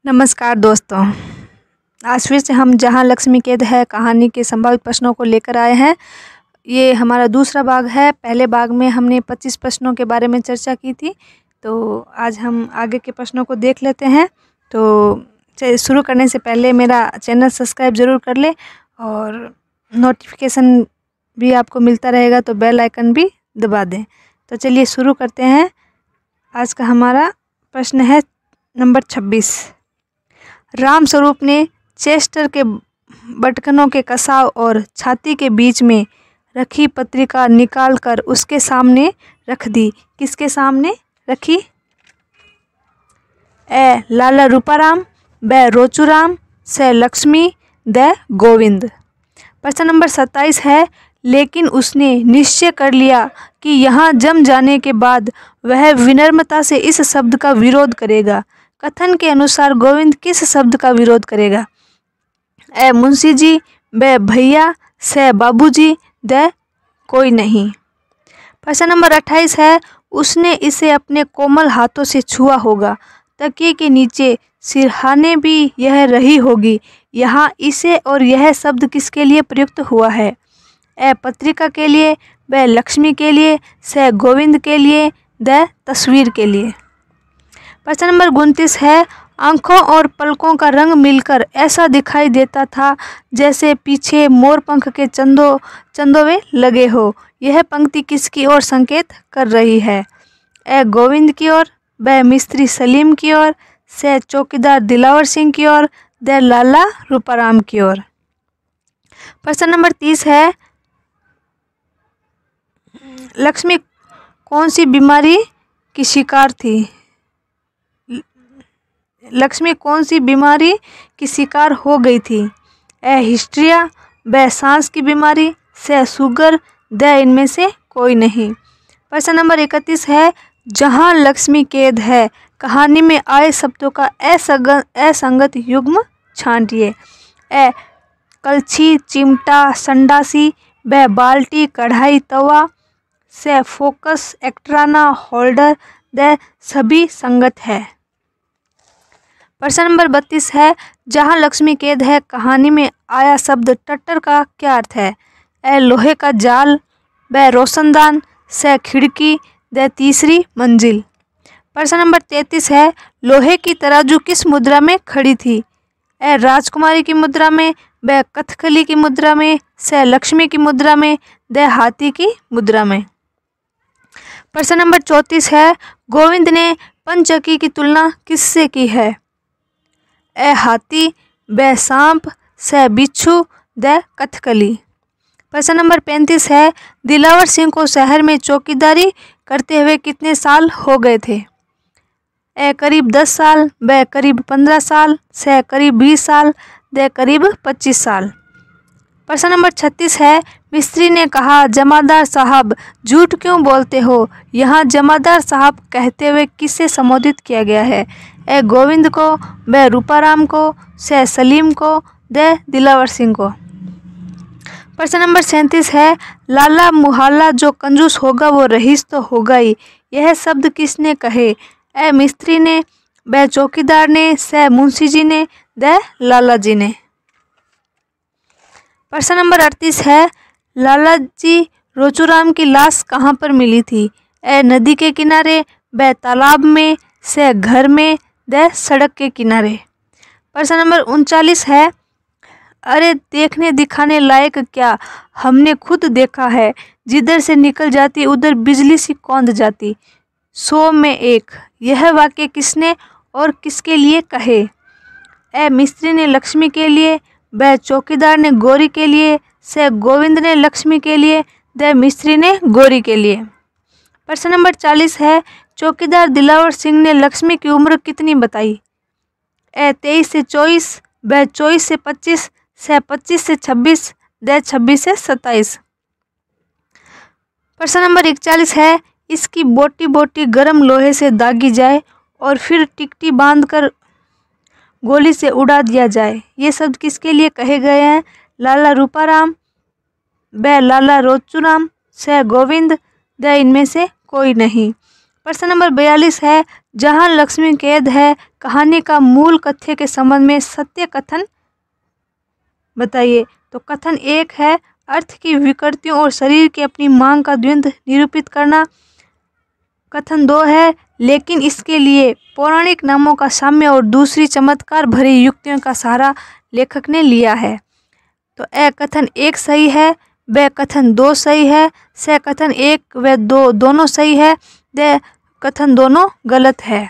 नमस्कार दोस्तों, आज फिर से हम जहाँ लक्ष्मी कैद है कहानी के संभावित प्रश्नों को लेकर आए हैं। ये हमारा दूसरा भाग है। पहले भाग में हमने 25 प्रश्नों के बारे में चर्चा की थी, तो आज हम आगे के प्रश्नों को देख लेते हैं। तो शुरू करने से पहले मेरा चैनल सब्सक्राइब ज़रूर कर ले और नोटिफिकेशन भी आपको मिलता रहेगा, तो बेल आइकन भी दबा दें। तो चलिए शुरू करते हैं। आज का हमारा प्रश्न है नंबर 26। राम स्वरूप ने चेस्टर के बटकनों के कसाव और छाती के बीच में रखी पत्रिका निकालकर उसके सामने रख दी। किसके सामने रखी? ए लाला रूपाराम, ब रोचूराम, से लक्ष्मी, द गोविंद। प्रश्न नंबर 27 है। लेकिन उसने निश्चय कर लिया कि यहाँ जम जाने के बाद वह विनम्रता से इस शब्द का विरोध करेगा। कथन के अनुसार गोविंद किस शब्द का विरोध करेगा? ए मुंशी जी, ब भैया, से बाबूजी, द कोई नहीं। प्रश्न नंबर 28 है। उसने इसे अपने कोमल हाथों से छुआ होगा। तकिए के नीचे सिरहाने भी यह रही होगी। यहाँ इसे और यह शब्द किसके लिए प्रयुक्त हुआ है? ए पत्रिका के लिए, ब लक्ष्मी के लिए, से गोविंद के लिए, द तस्वीर के लिए। प्रश्न नंबर 29 है। आँखों और पलकों का रंग मिलकर ऐसा दिखाई देता था जैसे पीछे मोरपंख के चंदोवे लगे हो। यह पंक्ति किसकी ओर संकेत कर रही है? ए गोविंद की ओर, ब मिस्त्री सलीम की ओर, से चौकीदार दिलावर सिंह की ओर, द लाला रूपाराम की ओर। प्रश्न नंबर 30 है। लक्ष्मी कौन सी बीमारी की शिकार थी? लक्ष्मी कौन सी बीमारी की शिकार हो गई थी? ए हिस्ट्रिया, ब सांस की बीमारी, से शुगर, द इनमें से कोई नहीं। प्रश्न नंबर 31 है। जहाँ लक्ष्मी कैद है कहानी में आए शब्दों का असंगत युग्म छांटिए। ए कलछी, चिमटा, संडासी, ब बाल्टी, कढ़ाई, तवा, से फोकस, एक्ट्राना, होल्डर, द सभी संगत है। प्रश्न नंबर 32 है। जहाँ लक्ष्मी कैद है कहानी में आया शब्द टट्टर का क्या अर्थ है? ए लोहे का जाल, ब रोशनदान, से खिड़की, द तीसरी मंजिल। प्रश्न नंबर 33 है। लोहे की तराजू किस मुद्रा में खड़ी थी? ए राजकुमारी की मुद्रा में, ब कथकली की मुद्रा में, से लक्ष्मी की मुद्रा में, द हाथी की मुद्रा में। प्रश्न नंबर 34 है। गोविंद ने पंचकी की तुलना किससे की है? ए हाथी, ब सांप, से बिच्छू, द कथकली। प्रश्न नंबर 35 है। दिलावर सिंह को शहर में चौकीदारी करते हुए कितने साल हो गए थे? ए करीब 10 साल, ब करीब 15 साल, से करीब 20 साल, द करीब 25 साल। प्रश्न नंबर 36 है। मिस्त्री ने कहा, जमादार साहब झूठ क्यों बोलते हो? यहाँ जमादार साहब कहते हुए किससे संबोधित किया गया है? ए गोविंद को, ब रूपाराम को, से सलीम को, द दिलावर सिंह को। प्रश्न नंबर 37 है। लाला मुहाल्ला जो कंजूस होगा वो रईस तो होगा ही। यह शब्द किसने कहे? ए मिस्त्री ने, ब चौकीदार ने, से मुंशी जी ने, द लाला जी ने। प्रश्न नंबर 38 है। लाला जी रोचूराम की लाश कहाँ पर मिली थी? ए नदी के किनारे, ब तालाब में, से घर में, द सड़क के किनारे। प्रश्न नंबर 39 है। अरे देखने दिखाने लायक क्या, हमने खुद देखा है। जिधर से निकल जाती उधर बिजली सी कौंध जाती। 100 में 1। यह वाक्य किसने और किसके लिए कहे? ए मिस्त्री ने लक्ष्मी के लिए, ब चौकीदार ने गौरी के लिए, से गोविंद ने लक्ष्मी के लिए, द मिस्त्री ने गौरी के लिए। प्रश्न नंबर 40 है। चौकीदार दिलावर सिंह ने लक्ष्मी की उम्र कितनी बताई? ए 23 से 24, ब 24 से 25, से 25 से 26, द 26 से 27। प्रश्न नंबर 41 है। इसकी बोटी बोटी गर्म लोहे से दागी जाए और फिर टिकटी बांधकर गोली से उड़ा दिया जाए। ये शब्द किसके लिए कहे गए हैं? लाला रूपाराम, ब लाला रोचूराम, से गोविंद, द इनमें से कोई नहीं। प्रश्न नंबर 42 है। जहाँ लक्ष्मी कैद है कहानी का मूल कथ्य के संबंध में सत्य कथन बताइए। तो कथन 1 है अर्थ की विकृतियों और शरीर की अपनी मांग का द्वंद्व निरूपित करना। कथन 2 है लेकिन इसके लिए पौराणिक नामों का साम्य और दूसरी चमत्कार भरी युक्तियों का सहारा लेखक ने लिया है। तो ए कथन 1 सही है, ब कथन 2 सही है, स कथन 1 व 2 दोनों सही है, द कथन दोनों गलत है।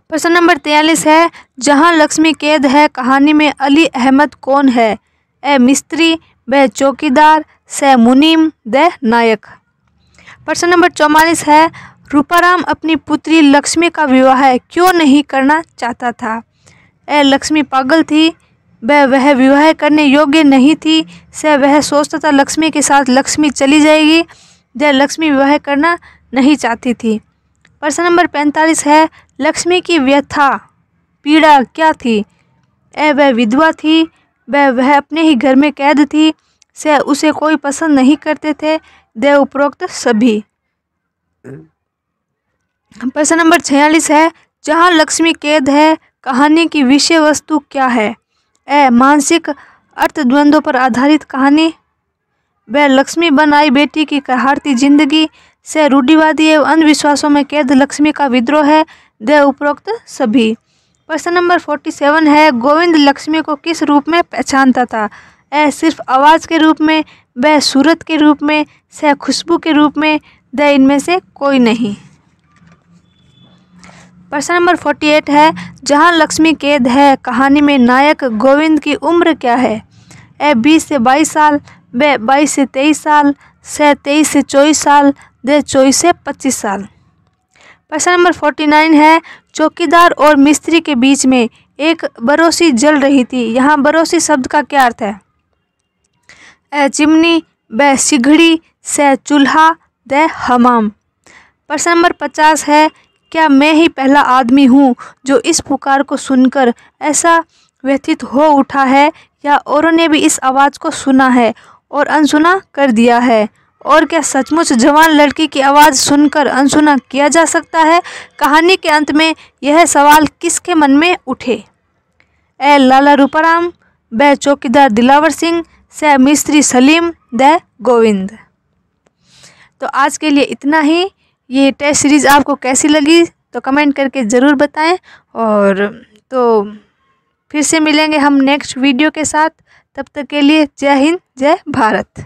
प्रश्न नंबर 43 है जहां लक्ष्मी कैद है कहानी में अली अहमद कौन है? ए मिस्त्री, ब चौकीदार, स मुनीम, द नायक। प्रश्न नंबर 44 है रूपाराम अपनी पुत्री लक्ष्मी का विवाह क्यों नहीं करना चाहता था? ए लक्ष्मी पागल थी, ब वह विवाह करने योग्य नहीं थी, स वह सोचता था लक्ष्मी के साथ लक्ष्मी चली जाएगी, द लक्ष्मी विवाह करना नहीं चाहती थी। प्रश्न नंबर 45 है लक्ष्मी की व्यथा पीड़ा क्या थी? ए वह विधवा थी, ब वह अपने ही घर में कैद थी, स उसे कोई पसंद नहीं करते थे, द उपरोक्त सभी। प्रश्न नंबर 46 है जहां लक्ष्मी कैद है कहानी की विषय वस्तु क्या है? ए मानसिक अर्थद्वंद्वों पर आधारित कहानी, ब लक्ष्मी बन आई बेटी की हारती जिंदगी, से रूढ़िवादी एवं अंधविश्वासों में कैद लक्ष्मी का विद्रोह है, द उपरोक्त सभी। प्रश्न नंबर 47 है गोविंद लक्ष्मी को किस रूप में पहचानता था? ए सिर्फ आवाज़ के रूप में, ब सूरत के रूप में, से खुशबू के रूप में, द इनमें से कोई नहीं। प्रश्न नंबर 48 है जहां लक्ष्मी कैद है कहानी में नायक गोविंद की उम्र क्या है? ए 20 से 22 साल, ब 22 से 23 साल, से 23 से 24 साल, द 24 से 25 साल। प्रश्न नंबर 49 है चौकीदार और मिस्त्री के बीच में एक बरोसी जल रही थी, यहाँ बरोसी शब्द का क्या अर्थ है? ए चिमनी, ब सिगड़ी, से चूल्हा, द हमाम। प्रश्न नंबर 50 है क्या मैं ही पहला आदमी हूँ जो इस पुकार को सुनकर ऐसा व्यथित हो उठा है या औरों ने भी इस आवाज़ को सुना है और अनसुना कर दिया है? और क्या सचमुच जवान लड़की की आवाज़ सुनकर अनसुना किया जा सकता है? कहानी के अंत में यह सवाल किसके मन में उठे? ए लाला रूपाराम, ब चौकीदार दिलावर सिंह, से मिस्त्री सलीम, द गोविंद। तो आज के लिए इतना ही। ये टेस्ट सीरीज़ आपको कैसी लगी तो कमेंट करके ज़रूर बताएं। और तो फिर से मिलेंगे हम नेक्स्ट वीडियो के साथ। तब तक के लिए जय हिंद, जय भारत।